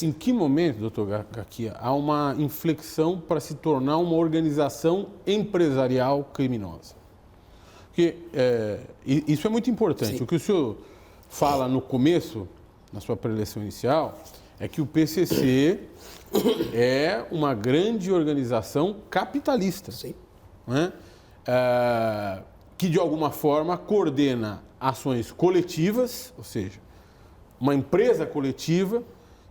Em que momento, doutor Gaquia, há uma inflexão para se tornar uma organização empresarial criminosa? Porque isso é muito importante. Sim. O que o senhor fala no começo, na sua preleção inicial, é que o PCC é uma grande organização capitalista. Sim. Né? Que, de alguma forma, coordena ações coletivas, ou seja, uma empresa coletiva,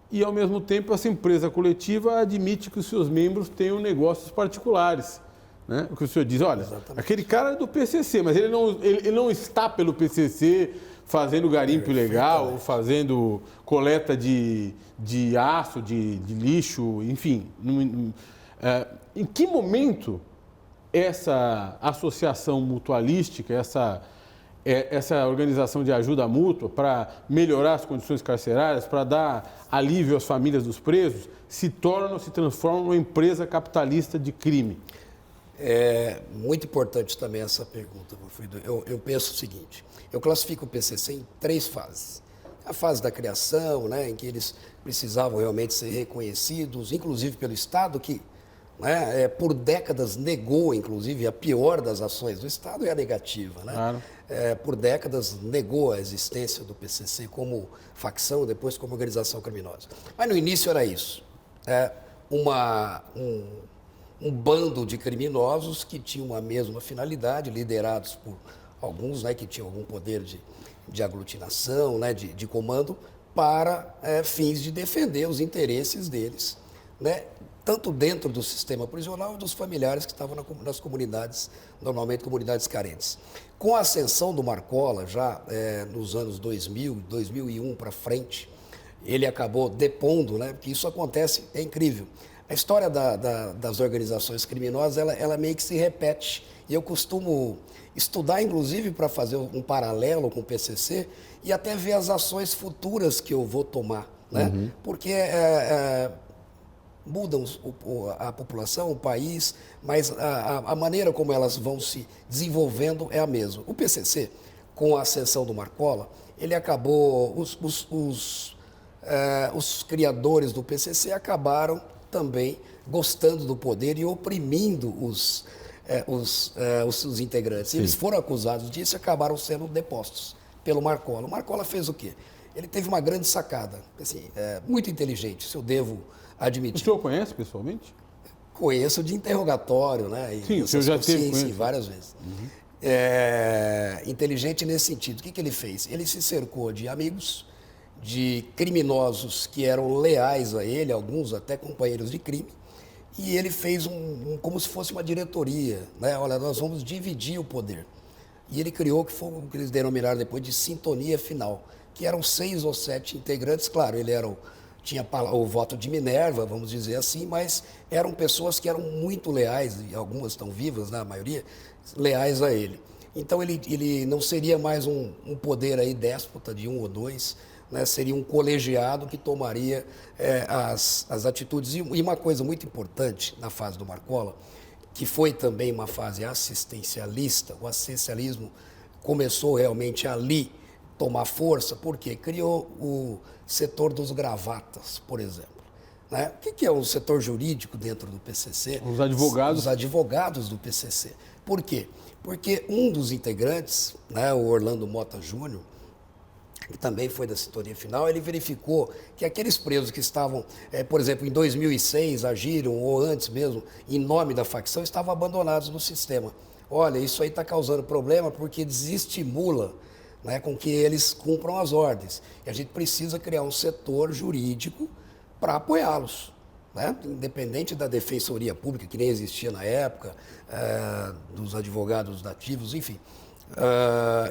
e, ao mesmo tempo, essa empresa coletiva admite que os seus membros tenham negócios particulares. Né? O que o senhor diz, olha, Exatamente. aquele cara é do PCC, mas ele não está pelo PCC fazendo garimpo ilegal, ou fazendo coleta de aço, de lixo, enfim. Em que momento essa associação mutualística, essa organização de ajuda mútua para melhorar as condições carcerárias, para dar alívio às famílias dos presos, se transforma numa empresa capitalista de crime? É muito importante também essa pergunta, Wilfrido. Eu penso o seguinte, eu classifico o PCC em 3 fases. A fase da criação, né, em que eles precisavam realmente ser reconhecidos, inclusive pelo Estado, que por décadas negou, inclusive, a pior das ações do Estado é a negativa. Né? Claro. Por décadas negou a existência do PCC como facção, depois como organização criminosa. Mas no início era isso. Um bando de criminosos que tinham a mesma finalidade, liderados por alguns, né, que tinham algum poder de aglutinação, né, de comando, para fins de defender os interesses deles, né, tanto dentro do sistema prisional e dos familiares que estavam nas comunidades, normalmente comunidades carentes. Com a ascensão do Marcola, já nos anos 2000, 2001 para frente, ele acabou depondo, né, porque isso acontece, é incrível. A história das organizações criminosas, ela meio que se repete. E eu costumo estudar, inclusive, para fazer um paralelo com o PCC e até ver as ações futuras que eu vou tomar. Né? Uhum. Porque mudam a população, o país, mas a maneira como elas vão se desenvolvendo é a mesma. O PCC, com a ascensão do Marcola, ele acabou... Os criadores do PCC acabaram também gostando do poder e oprimindo os integrantes. Eles foram acusados disso e acabaram sendo depostos pelo Marcola. O Marcola fez o quê? Ele teve uma grande sacada, assim, muito inteligente, isso eu devo admitir. O senhor conhece pessoalmente? Conheço de interrogatório, né? Sim, o senhor já teve sim, várias vezes. Uhum. Inteligente nesse sentido. O que ele fez? Ele se cercou de amigos, de criminosos que eram leais a ele, alguns até companheiros de crime, e ele fez como se fosse uma diretoria, né? Olha, nós vamos dividir o poder. E ele criou o que eles denominaram depois de sintonia final, que eram 6 ou 7 integrantes, claro, tinha o voto de Minerva, vamos dizer assim, mas eram pessoas que eram muito leais, e algumas estão vivas, né, a maioria, leais a ele. Então ele não seria mais um poder aí déspota de 1 ou 2, né, seria um colegiado que tomaria as atitudes. E uma coisa muito importante na fase do Marcola, que foi também uma fase assistencialista, o assistencialismo começou realmente ali tomar força, porque criou o setor dos gravatas, por exemplo. Né? O que é o setor jurídico dentro do PCC? Os advogados. Os advogados do PCC. Por quê? Porque um dos integrantes, né, o Orlando Mota Júnior, que também foi da sintonia final, ele verificou que aqueles presos que estavam, por exemplo, em 2006, agiram, ou antes mesmo, em nome da facção, estavam abandonados no sistema. Olha, isso aí está causando problema porque desestimula, né, com que eles cumpram as ordens. E a gente precisa criar um setor jurídico para apoiá-los. Né? Independente da defensoria pública, que nem existia na época, dos advogados nativos, enfim.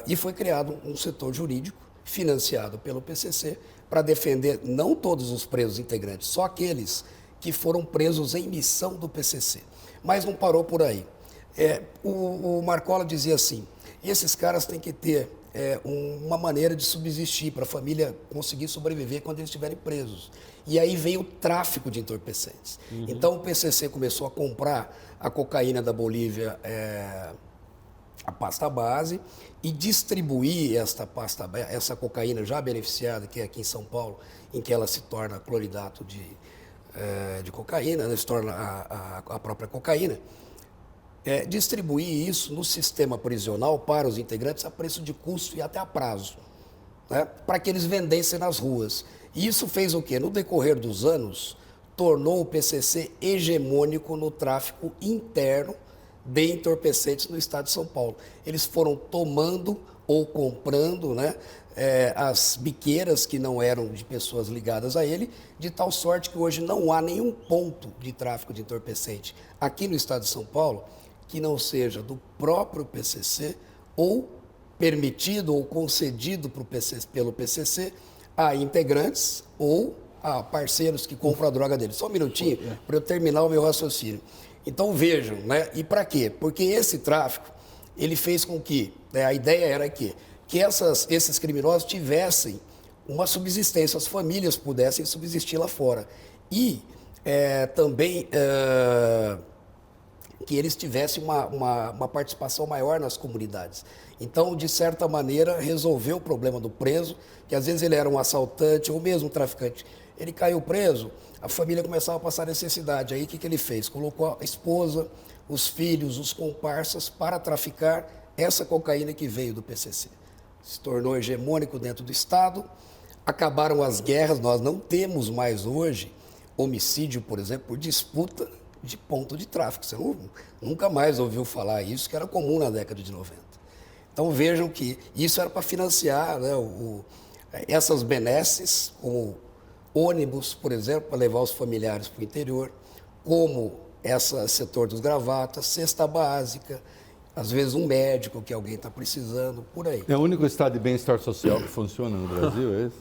E foi criado um setor jurídico financiado pelo PCC para defender não todos os presos integrantes, só aqueles que foram presos em missão do PCC. Mas não parou por aí. O Marcola dizia assim, esses caras têm que ter uma maneira de subsistir para a família conseguir sobreviver quando eles estiverem presos. E aí veio o tráfico de entorpecentes. Uhum. Então o PCC começou a comprar a cocaína da Bolívia a pasta base e distribuir essa cocaína já beneficiada, que é aqui em São Paulo, em que ela se torna cloridato de cocaína, né, se torna a própria cocaína, distribuir isso no sistema prisional para os integrantes a preço de custo e até a prazo, né, para que eles vendessem nas ruas. E isso fez o quê? No decorrer dos anos, tornou o PCC hegemônico no tráfico interno de entorpecentes no estado de São Paulo. Eles foram tomando ou comprando, né, as biqueiras que não eram de pessoas ligadas a ele, de tal sorte que hoje não há nenhum ponto de tráfico de entorpecente aqui no estado de São Paulo que não seja do próprio PCC ou permitido ou concedido pelo PCC a integrantes ou a parceiros que compram a droga deles. Só um minutinho para eu terminar o meu raciocínio. Então vejam, né? E para quê? Porque esse tráfico, ele fez com que, a ideia era que esses criminosos tivessem uma subsistência, as famílias pudessem subsistir lá fora. E também que eles tivessem uma participação maior nas comunidades. Então, de certa maneira, resolveu o problema do preso, que às vezes ele era um assaltante ou mesmo um traficante. Ele caiu preso, a família começava a passar necessidade. Aí o que ele fez? Colocou a esposa, os filhos, os comparsas para traficar essa cocaína que veio do PCC. Se tornou hegemônico dentro do Estado, acabaram as guerras, nós não temos mais hoje homicídio, por exemplo, por disputa de ponto de tráfico. Você nunca mais ouviu falar isso, que era comum na década de 90. Então vejam que isso era para financiar, né, essas benesses, como ônibus, por exemplo, para levar os familiares para o interior, como esse setor dos gravatas, cesta básica, às vezes um médico que alguém está precisando, por aí. É o único estado de bem-estar social que funciona no Brasil, é esse?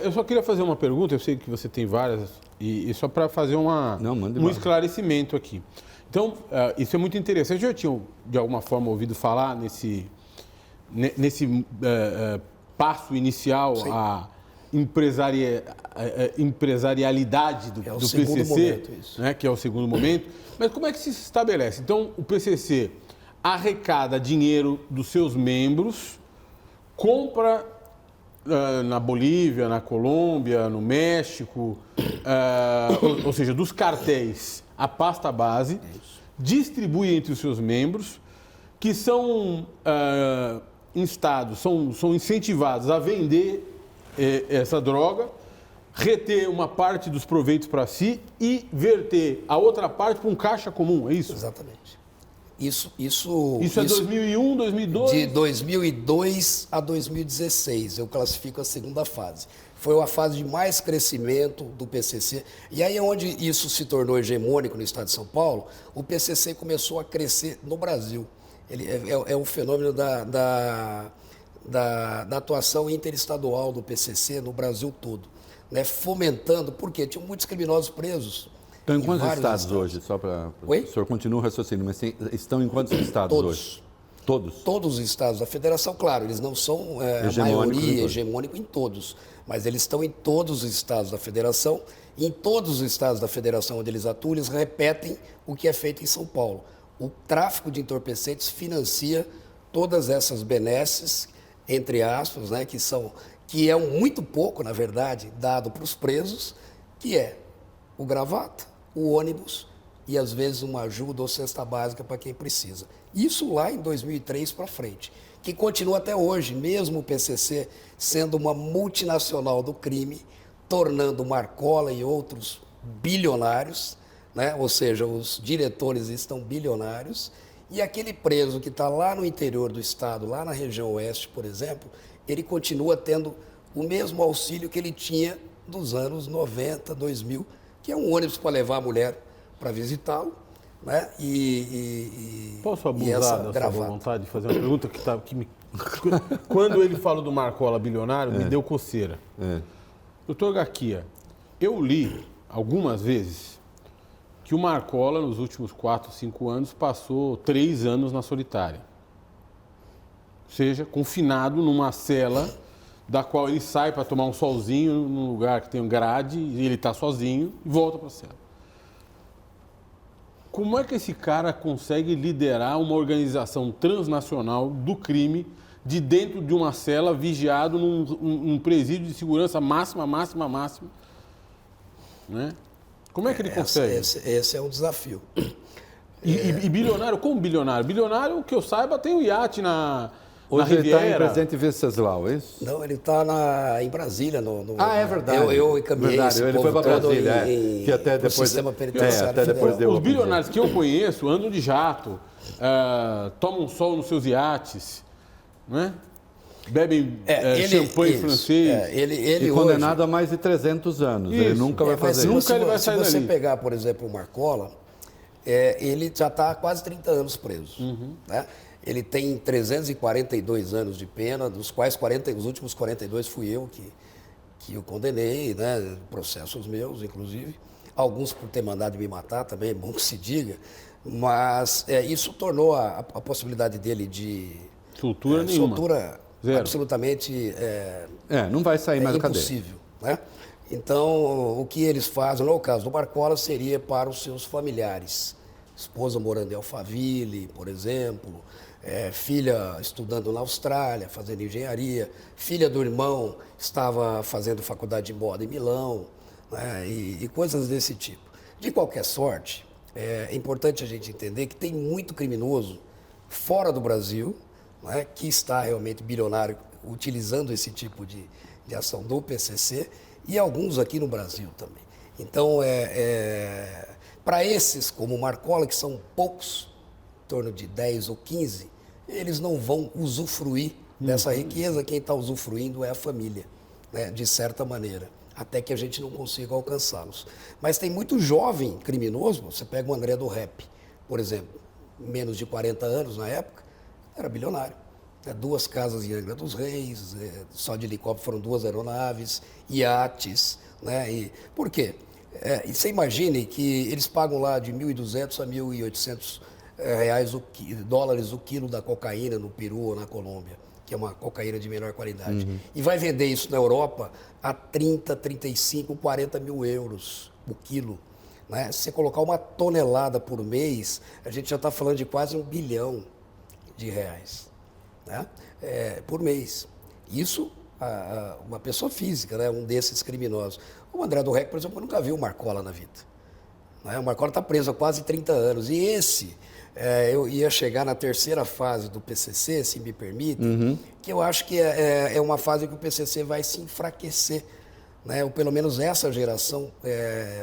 Eu só queria fazer uma pergunta, eu sei que você tem várias, e só para fazer um esclarecimento aqui. Então, isso é muito interessante. Eu já tinha, de alguma forma, ouvido falar nesse passo inicial, sim, a empresarialidade do PCC, momento, isso, né, que é o segundo momento. Mas como é que se estabelece? Então, o PCC arrecada dinheiro dos seus membros, compra na Bolívia, na Colômbia, no México, ou seja, dos cartéis, a pasta base, distribui entre os seus membros, que são instados, são incentivados a vender essa droga, reter uma parte dos proveitos para si e verter a outra parte para um caixa comum, é isso? Exatamente. Isso é 2001, 2002? De 2002 a 2016, eu classifico a segunda fase. Foi a fase de mais crescimento do PCC. E aí, onde isso se tornou hegemônico no estado de São Paulo, o PCC começou a crescer no Brasil. Ele é um fenômeno da atuação interestadual do PCC no Brasil todo, né? Fomentando, porque tinham muitos criminosos presos. Estão em quantos estados hoje? Só para o senhor continua o raciocínio, mas estão em quantos estados hoje? Todos? Todos os estados da federação, claro, eles não são maioria hegemônico em todos, mas eles estão em todos os estados da federação. E em todos os estados da federação onde eles atuam, eles repetem o que é feito em São Paulo. O tráfico de entorpecentes financia todas essas benesses, entre aspas, né, que é muito pouco, na verdade, dado para os presos, que é o gravata, o ônibus e, às vezes, uma ajuda ou cesta básica para quem precisa. Isso lá em 2003 para frente, que continua até hoje, mesmo o PCC sendo uma multinacional do crime, tornando Marcola e outros bilionários, né? Ou seja, os diretores estão bilionários, e aquele preso que está lá no interior do estado, lá na região oeste, por exemplo, ele continua tendo o mesmo auxílio que ele tinha dos anos 90, 2000, que é um ônibus para levar a mulher para visitá-lo, né? Posso abusar da sua vontade de fazer uma pergunta quando ele falou do Marcola bilionário, me deu coceira. Doutor Garcia, eu li algumas vezes que o Marcola, nos últimos 4, 5 anos, passou 3 anos na solitária. Ou seja, confinado numa cela da qual ele sai para tomar um solzinho num lugar que tem um grade, e ele está sozinho e volta para a cela. como é que esse cara consegue liderar uma organização transnacional do crime de dentro de uma cela, vigiado num presídio de segurança máxima, né? Como é que ele consegue? Esse é um desafio. E bilionário, como bilionário? Bilionário, que eu saiba, tem um iate na Hoje ele Riviera. está em Presidente Venceslau, é isso? Não, ele está em Brasília. É verdade. Eu encaminhei esse ele foi para Brasília, que até depois, sistema penitenciário até depois deu. Os bilionários que eu conheço andam de jato, tomam sol nos seus iates, né? Bebem champanhe francês. E condenado a mais de 300 anos. Isso. Ele nunca vai fazer isso. Nunca ele vai sair dali. Se você pegar, por exemplo, o Marcola, ele já está há quase 30 anos preso. Né? Ele tem 342 anos de pena, dos quais os últimos 42 fui eu que o condenei, né? Processos meus, inclusive. Alguns por ter mandado me matar também, é bom que se diga. Mas isso tornou a possibilidade dele de... Soltura nenhuma. Soltura zero. Absolutamente... não vai sair mais da cadeia. Impossível, né? Então, o que eles fazem, no caso do Marcola, seria para os seus familiares. Esposa morando em Alphaville, por exemplo, filha estudando na Austrália, fazendo engenharia, filha do irmão estava fazendo faculdade de moda em Milão, né? E coisas desse tipo. De qualquer sorte, é importante a gente entender que tem muito criminoso fora do Brasil, né, que está realmente bilionário utilizando esse tipo de ação do PCC e alguns aqui no Brasil também. Então, para esses, como o Marcola, que são poucos, em torno de 10 ou 15, eles não vão usufruir dessa riqueza. Quem está usufruindo é a família, né, de certa maneira, até que a gente não consiga alcançá-los. Mas tem muito jovem criminoso, você pega o André do Rap, por exemplo, menos de 40 anos na época, era bilionário. 2 casas em Angra dos Reis, só de helicóptero foram 2 aeronaves, iates, né? Por quê? E você imagine que eles pagam lá de 1.200 a 1.800 dólares o quilo da cocaína no Peru ou na Colômbia, que é uma cocaína de menor qualidade. E vai vender isso na Europa a 30, 35, 40 mil euros o quilo. Né? Se você colocar 1 tonelada por mês, a gente já está falando de quase R$1 bilhão, né? Por mês. Isso uma pessoa física, né? Um desses criminosos. O André do Rec, por exemplo, eu nunca vi o Marcola na vida. Né? O Marcola está preso há quase 30 anos. E eu ia chegar na terceira fase do PCC, se me permite, que eu acho que é uma fase que o PCC vai se enfraquecer, né? Ou pelo menos essa geração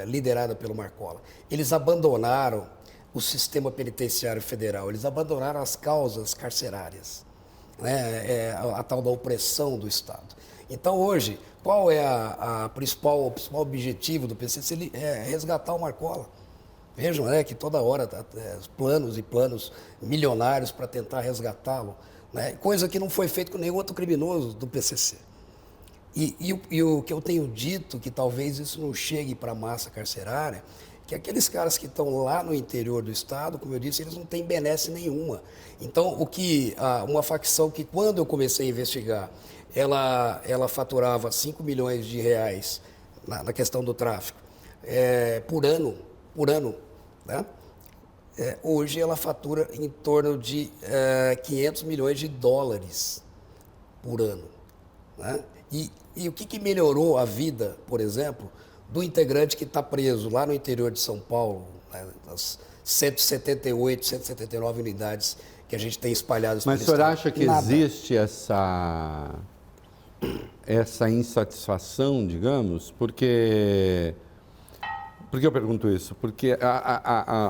liderada pelo Marcola. Eles abandonaram o sistema penitenciário federal, eles abandonaram as causas carcerárias, né? A tal da opressão do Estado. Então, hoje, qual é o principal objetivo do PCC? É resgatar o Marcola. Vejam, que toda hora planos e planos milionários para tentar resgatá-lo, né? Coisa que não foi feito com nenhum outro criminoso do PCC. E o que eu tenho dito, que talvez isso não chegue para a massa carcerária, que aqueles caras que estão lá no interior do Estado, como eu disse, eles não têm benesse nenhuma. Então, uma facção que, quando eu comecei a investigar, ela faturava 5 milhões de reais na questão do tráfico por ano, né? Hoje ela fatura em torno de 500 milhões de dólares por ano, né? E o que melhorou a vida, por exemplo, do integrante que está preso lá no interior de São Paulo, né, as 178, 179 unidades que a gente tem espalhadas pelo Estado? Mas o senhor acha que existe essa insatisfação, digamos? Porque eu pergunto isso? Porque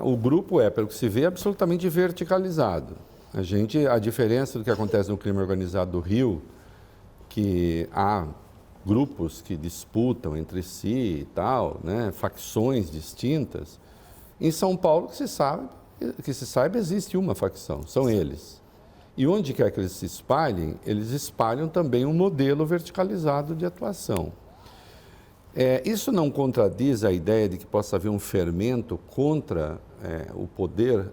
o grupo pelo que se vê, absolutamente verticalizado. A diferença do que acontece no crime organizado do Rio, que há grupos que disputam entre si e tal, né, facções distintas. Em São Paulo, que se saiba, existe uma facção, são eles. E onde quer que eles se espalhem, eles espalham também um modelo verticalizado de atuação. Isso não contradiz a ideia de que possa haver um fermento contra o poder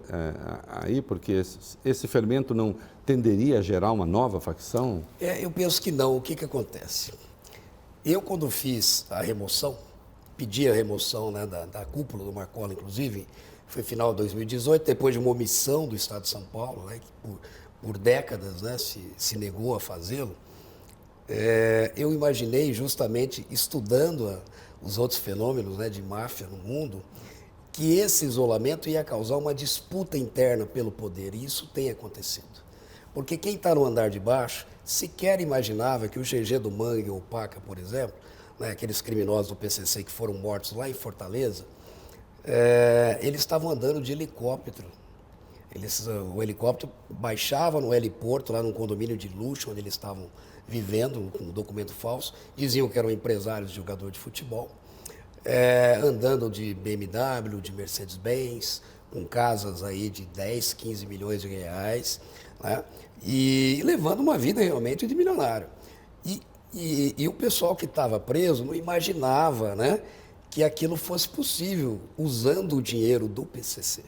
aí, porque esse fermento não tenderia a gerar uma nova facção? Eu penso que não. O que acontece? Eu, quando fiz a remoção, pedi a remoção, né, da cúpula do Marcola, inclusive, foi final de 2018, depois de uma omissão do Estado de São Paulo, né, que por décadas, né, se negou a fazê-lo. Eu imaginei, justamente estudando os outros fenômenos, né, de máfia no mundo, que esse isolamento ia causar uma disputa interna pelo poder, e isso tem acontecido. Porque quem está no andar de baixo sequer imaginava que o GG do Mangue ou o Paca, por exemplo, né, aqueles criminosos do PCC que foram mortos lá em Fortaleza, eles estavam andando de helicóptero. O helicóptero baixava no heliporto, lá num condomínio de luxo, onde eles estavam vivendo, com um documento falso, diziam que eram empresários de jogador de futebol, andando de BMW, de Mercedes-Benz, com casas aí de 10, 15 milhões de reais, né? E levando uma vida realmente de milionário. E o pessoal que estava preso não imaginava, né, que aquilo fosse possível usando o dinheiro do PCC.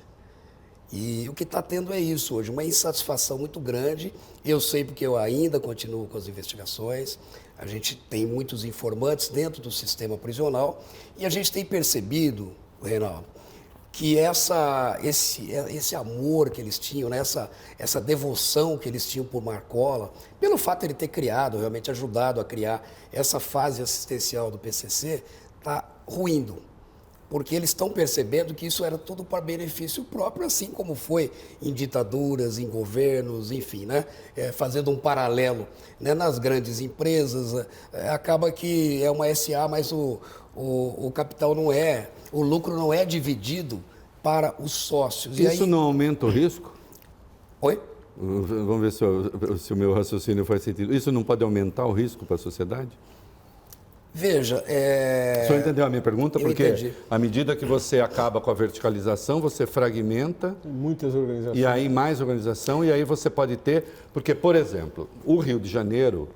E o que está tendo é isso hoje, uma insatisfação muito grande. Eu sei porque eu ainda continuo com as investigações, a gente tem muitos informantes dentro do sistema prisional e a gente tem percebido, Reinaldo, que esse amor que eles tinham, né, essa devoção que eles tinham por Marcola, pelo fato de ele ter criado, realmente ajudado a criar essa fase assistencial do PCC, está ruindo. Porque eles estão percebendo que isso era tudo para benefício próprio, assim como foi em ditaduras, em governos, enfim, né? Fazendo um paralelo, né? Nas grandes empresas, acaba que é uma SA, mas o capital não é, o lucro não é dividido para os sócios. Isso não aumenta o risco? Oi? Vamos ver se o meu raciocínio faz sentido. Isso não pode aumentar o risco para a sociedade? Veja, O senhor entendeu a minha pergunta? Porque entendi. à medida que você acaba com a verticalização, você fragmenta. Muitas organizações. E aí mais organização, e aí você pode ter... Porque, por exemplo, o Rio de Janeiro,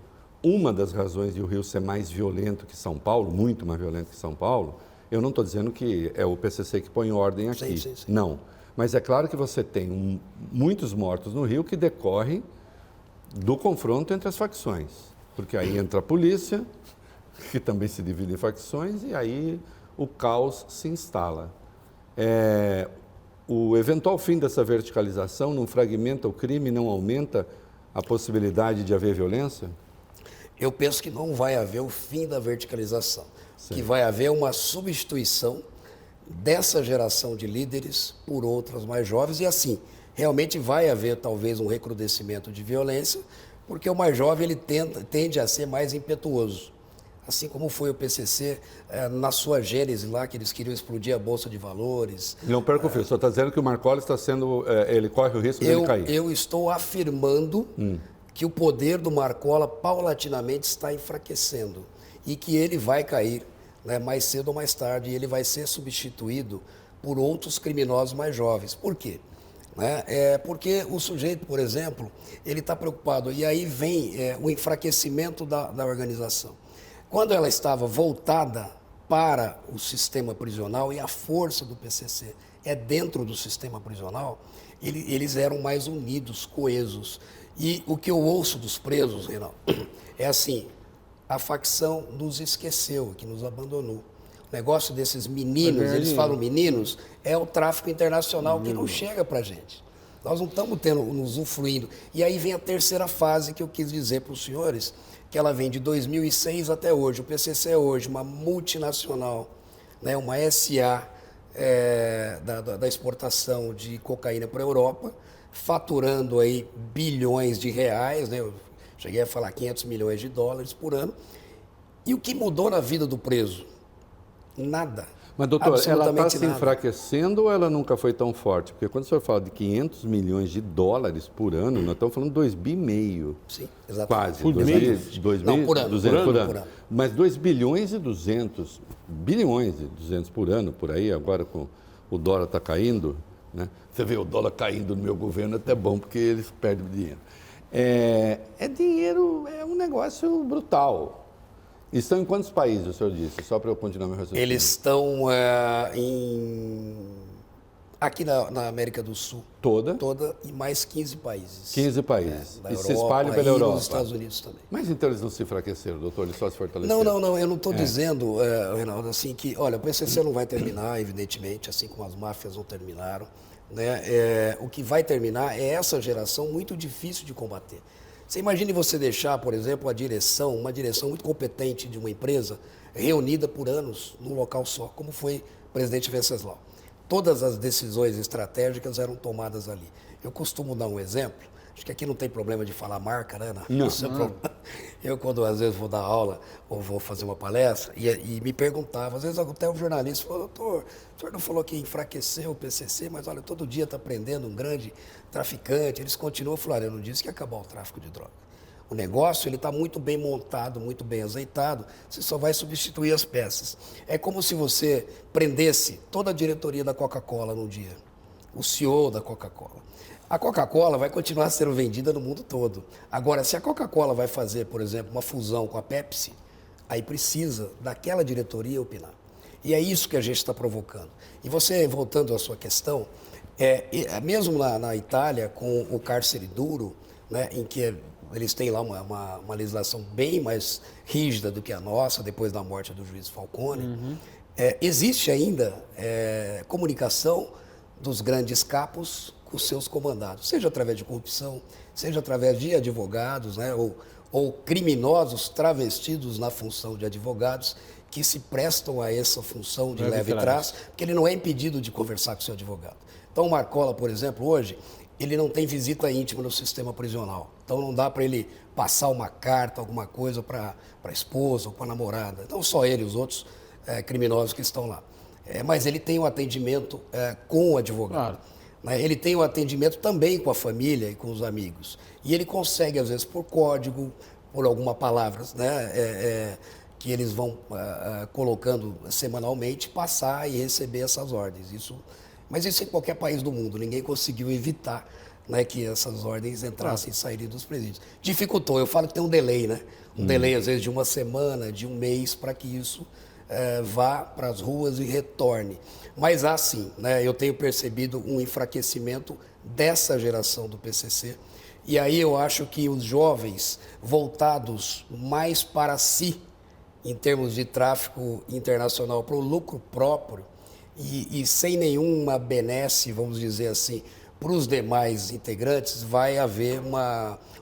uma das razões de o Rio ser mais violento que São Paulo, muito mais violento que São Paulo, eu não estou dizendo que é o PCC que põe ordem aqui. Sim. Não. Mas é claro que você tem muitos mortos no Rio que decorrem do confronto entre as facções. Porque aí entra a polícia, que também se divide em facções, e aí o caos se instala. O eventual fim dessa verticalização não fragmenta o crime, não aumenta a possibilidade de haver violência? Eu penso que não vai haver o fim da verticalização, Sim. que vai haver uma substituição dessa geração de líderes por outras mais jovens, e assim, realmente vai haver talvez um recrudescimento de violência, porque o mais jovem ele tende a ser mais impetuoso. Assim como foi o PCC na sua gênese lá, que eles queriam explodir a Bolsa de Valores. Não perca o fio, só está dizendo que o Marcola está sendo, ele corre o risco de ele cair. Eu estou afirmando que o poder do Marcola paulatinamente está enfraquecendo e que ele vai cair, né, mais cedo ou mais tarde, e ele vai ser substituído por outros criminosos mais jovens. Por quê? Porque o sujeito, por exemplo, ele está preocupado, e aí vem o enfraquecimento da organização. Quando ela estava voltada para o sistema prisional, e a força do PCC é dentro do sistema prisional, eles eram mais unidos, coesos. E o que eu ouço dos presos, Reinaldo, é assim, a facção nos esqueceu, que nos abandonou. O negócio desses meninos, eles falam meninos, é o tráfico internacional que não chega para a gente. Nós não estamos nos usufruindo. E aí vem a terceira fase que eu quis dizer para os senhores, que ela vem de 2006 até hoje. O PCC é hoje uma multinacional, né, uma SA da exportação de cocaína para a Europa, faturando aí bilhões de reais, né, eu cheguei a falar 500 milhões de dólares por ano. E o que mudou na vida do preso? Nada. Mas, doutor, ela está se enfraquecendo ou ela nunca foi tão forte? Porque quando o senhor fala de 500 milhões de dólares por ano, nós estamos falando de 2,5 bi. Sim, exatamente. Quase. Por mês? Não, por ano. 200 por ano. Por ano. Mas 2 bilhões e 200, bilhões e 200 por ano, por aí, agora com o dólar está caindo, né? Você vê o dólar caindo no meu governo, é até bom, porque eles perdem dinheiro. Dinheiro, é um negócio brutal. Estão em quantos países, o senhor disse? Só para eu continuar meu raciocínio. Eles estão em Aqui na América do Sul. Toda? Toda e mais 15 países. 15 países. Da e Europa, se espalham pela Europa. E nos Estados Unidos também. Mas então eles não se enfraqueceram, doutor? Eles só se fortaleceram? Não. Eu não estou dizendo, Reinaldo, assim que, olha, o PCC não vai terminar, evidentemente, assim como as máfias não terminaram. Né? O que vai terminar é essa geração muito difícil de combater. Você imagine você deixar, por exemplo, uma direção muito competente de uma empresa reunida por anos num local só, como foi o presidente Venceslau. Todas as decisões estratégicas eram tomadas ali. Eu costumo dar um exemplo, acho que aqui não tem problema de falar marca, né? Não. Eu, quando às vezes vou dar aula ou vou fazer uma palestra, e me perguntava, às vezes até um jornalista falou, doutor, o senhor não falou que enfraqueceu o PCC, mas olha, todo dia está prendendo um grande traficante, eles continuam falando, eu não disse que ia acabar o tráfico de droga. O negócio está muito bem montado, muito bem azeitado, você só vai substituir as peças. É como se você prendesse toda a diretoria da Coca-Cola num dia, o CEO da Coca-Cola. A Coca-Cola vai continuar sendo vendida no mundo todo. Agora, se a Coca-Cola vai fazer, por exemplo, uma fusão com a Pepsi, aí precisa daquela diretoria opinar. E é isso que a gente está provocando. E você, voltando à sua questão, mesmo na Itália, com o cárcere duro, né, em que eles têm lá uma legislação bem mais rígida do que a nossa, depois da morte do juiz Falcone, existe ainda comunicação dos grandes capos com seus comandados, seja através de corrupção, seja através de advogados, né, ou criminosos travestidos na função de advogados que se prestam a essa função de leve trás, porque ele não é impedido de conversar com o seu advogado. Então, o Marcola, por exemplo, hoje, ele não tem visita íntima no sistema prisional. Então, não dá para ele passar uma carta, alguma coisa para a esposa ou para a namorada. Não só ele, os outros criminosos que estão lá. Mas ele tem um atendimento com o advogado. Claro. Ele tem um atendimento também com a família e com os amigos. E ele consegue, às vezes, por código, por alguma palavra, né, que eles vão colocando semanalmente, passar e receber essas ordens. Mas isso em qualquer país do mundo. Ninguém conseguiu evitar, né, que essas ordens entrassem e saíssem dos presídios. Dificultou. Eu falo que tem um delay, né? Delay, às vezes, de uma semana, de um mês, para que isso vá para as ruas e retorne. Mas há sim, né, eu tenho percebido um enfraquecimento dessa geração do PCC. E aí eu acho que os jovens voltados mais para si, em termos de tráfico internacional, para o lucro próprio, e sem nenhuma benesse, vamos dizer assim, para os demais integrantes, vai haver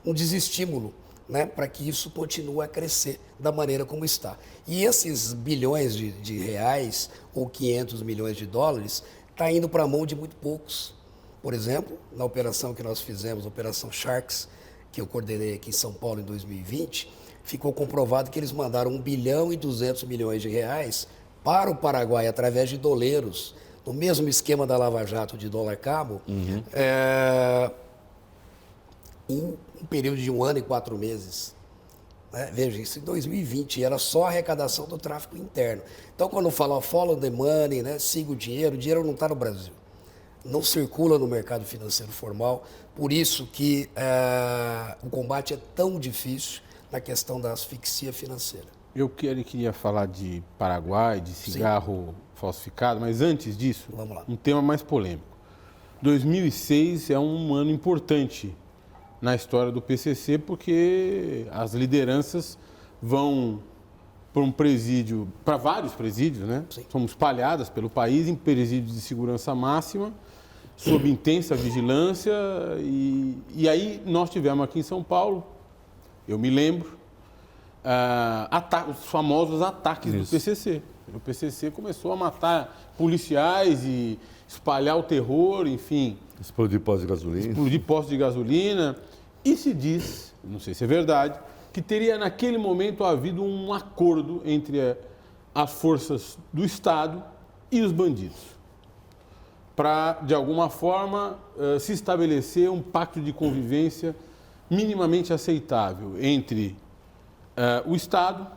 um desestímulo, né, para que isso continue a crescer da maneira como está. E esses bilhões de reais ou 500 milhões de dólares está indo para a mão de muito poucos. Por exemplo, na operação que nós fizemos, a Operação Sharks, que eu coordenei aqui em São Paulo em 2020, ficou comprovado que eles mandaram 1 bilhão e 200 milhões de reais para o Paraguai através de doleiros, no mesmo esquema da Lava Jato de dólar cabo, em um período de 1 ano e 4 meses. Veja, isso em 2020, era só a arrecadação do tráfico interno. Então, quando fala follow the money, né, siga o dinheiro não está no Brasil. Não circula no mercado financeiro formal, por isso que o combate é tão difícil na questão da asfixia financeira. Eu queria falar de Paraguai, de cigarro falsificado, mas antes disso, vamos lá. Um tema mais polêmico. 2006 é um ano importante na história do PCC, porque as lideranças vão para um presídio, para vários presídios, né? Sim. São espalhadas pelo país em presídios de segurança máxima, sob intensa vigilância, e aí nós tivemos aqui em São Paulo, eu me lembro, os famosos ataques do PCC. O PCC começou a matar policiais e espalhar o terror, enfim. Explodir postos de gasolina. Explodir postos de gasolina. E se diz, não sei se é verdade, que teria naquele momento havido um acordo entre as forças do Estado e os bandidos, para, de alguma forma, se estabelecer um pacto de convivência minimamente aceitável entre o Estado,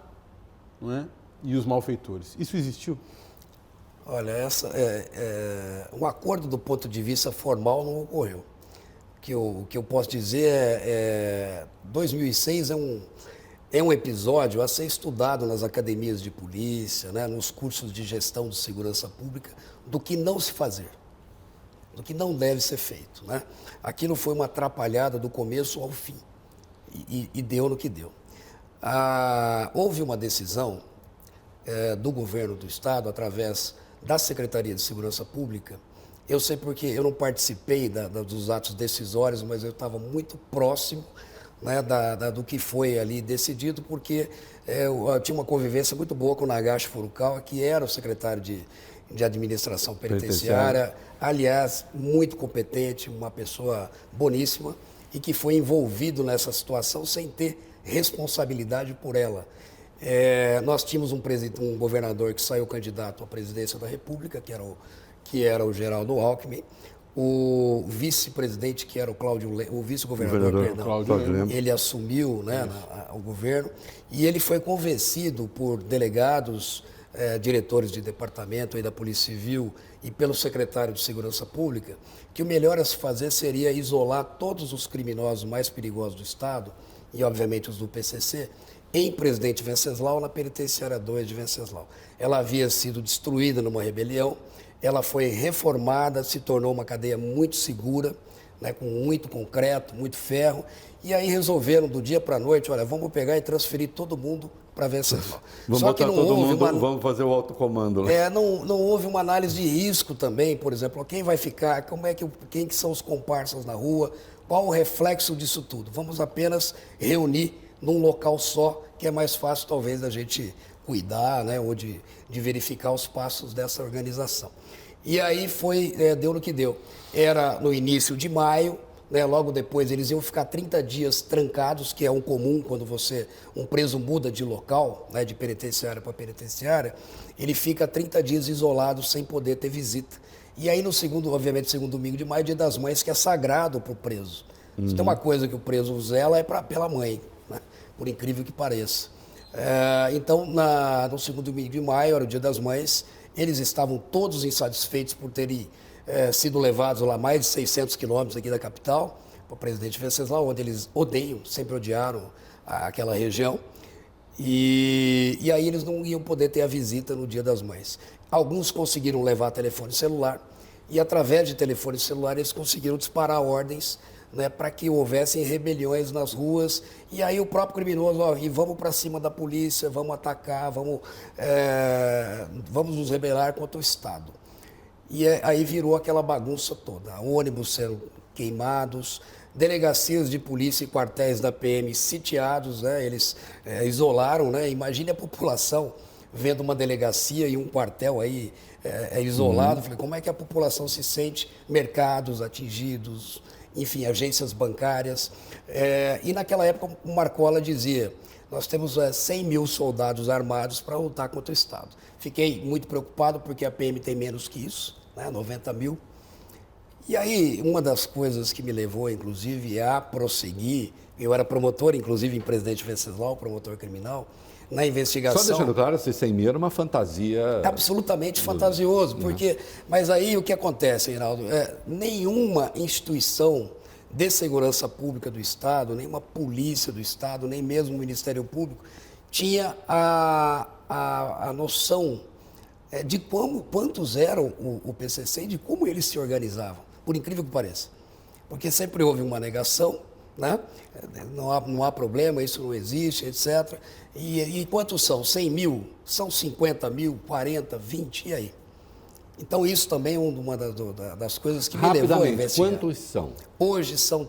não é, e os malfeitores. Isso existiu? Olha, um acordo do ponto de vista formal não ocorreu. O que eu posso dizer 2006 é um episódio a ser estudado nas academias de polícia, né, nos cursos de gestão de segurança pública, do que não se fazer. do que não deve ser feito, né? Aquilo foi uma atrapalhada do começo ao fim e deu no que deu. Houve uma decisão do governo do Estado, através da Secretaria de Segurança Pública. Eu sei porque eu não participei dos atos decisórios, mas eu estava muito próximo, né, do que foi ali decidido, porque eu tinha uma convivência muito boa com o Nagashi Furukawa, que era o secretário de Administração Penitenciária, aliás, muito competente, uma pessoa boníssima, e que foi envolvido nessa situação sem ter responsabilidade por ela. Nós tínhamos um governador que saiu candidato à presidência da República, que era o Geraldo Alckmin, o vice-presidente, que era o vice-governador, perdão, ele assumiu, né, o governo, e ele foi convencido por delegados, diretores de departamento aí da Polícia Civil e pelo secretário de Segurança Pública, que o melhor a se fazer seria isolar todos os criminosos mais perigosos do Estado, e obviamente os do PCC, em Presidente Venceslau, na penitenciária 2 de Venceslau. Ela havia sido destruída numa rebelião, ela foi reformada, se tornou uma cadeia muito segura, né, com muito concreto, muito ferro, e aí resolveram do dia para a noite, olha, vamos pegar e transferir todo mundo para Venceslau. Só que não houve vamos fazer o autocomando. Né? Não houve uma análise de risco também, por exemplo, quem vai ficar, quem que são os comparsas na rua, qual o reflexo disso tudo. Vamos apenas reunir num local só, que é mais fácil talvez da gente cuidar, né, ou de verificar os passos dessa organização. E aí deu no que deu. Era no início de maio, né, logo depois eles iam ficar 30 dias trancados, que é um comum quando um preso muda de local, né, de penitenciária para penitenciária, ele fica 30 dias isolado sem poder ter visita. E aí obviamente, segundo domingo de maio, Dia das Mães, que é sagrado para o preso. Se tem uma coisa que o preso zela pela mãe, né, por incrível que pareça. Então, no segundo domingo de maio, era o Dia das Mães, eles estavam todos insatisfeitos por terem sido levados lá mais de 600 quilômetros aqui da capital, para o Presidente Venceslau, onde eles sempre odiaram aquela região. E aí eles não iam poder ter a visita no Dia das Mães. Alguns conseguiram levar telefone celular e, através de telefone celular, eles conseguiram disparar ordens, né, para que houvessem rebeliões nas ruas, e aí o próprio criminoso, vamos para cima da polícia, vamos atacar, vamos nos rebelar contra o Estado. E aí virou aquela bagunça toda, ônibus sendo queimados, delegacias de polícia e quartéis da PM sitiados, né, eles isolaram, né, imagine a população vendo uma delegacia e um quartel aí isolado, falei, como é que a população se sente? Mercados atingidos, enfim, agências bancárias. E naquela época o Marcola dizia, nós temos 100 mil soldados armados para lutar contra o Estado. Fiquei muito preocupado porque a PM tem menos que isso, né, 90 mil. E aí, uma das coisas que me levou, inclusive, a prosseguir, eu era promotor, inclusive, em Presidente Venceslau, promotor criminal, na investigação... Só deixando claro, esse 100 mil era uma fantasia... Absolutamente fantasioso, porque... Mas aí o que acontece, Reinaldo? Nenhuma instituição de segurança pública do Estado, nenhuma polícia do Estado, nem mesmo o Ministério Público, tinha a noção de quantos eram o PCC e de como eles se organizavam, por incrível que pareça. Porque sempre houve uma negação, né? Não há problema, isso não existe, etc. E quantos são? 100 mil? São 50 mil? 40? 20? E aí? Então, isso também é uma das coisas que me levou a investigar. Quantos são? Hoje são...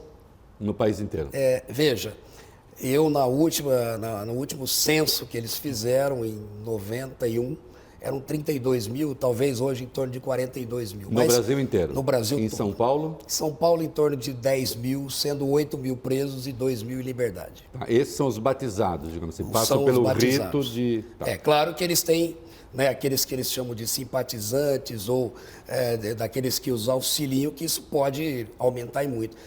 No país inteiro? Veja, eu no último censo que eles fizeram, em 91, eram 32 mil, talvez hoje em torno de 42 mil. No Brasil inteiro? No Brasil todo. Em São Paulo? São Paulo em torno de 10 mil, sendo 8 mil presos e 2 mil em liberdade. Esses são os batizados, digamos assim, passam pelo rito de... É claro que eles têm, né, aqueles que eles chamam de simpatizantes ou daqueles que os auxiliam, que isso pode aumentar e muito.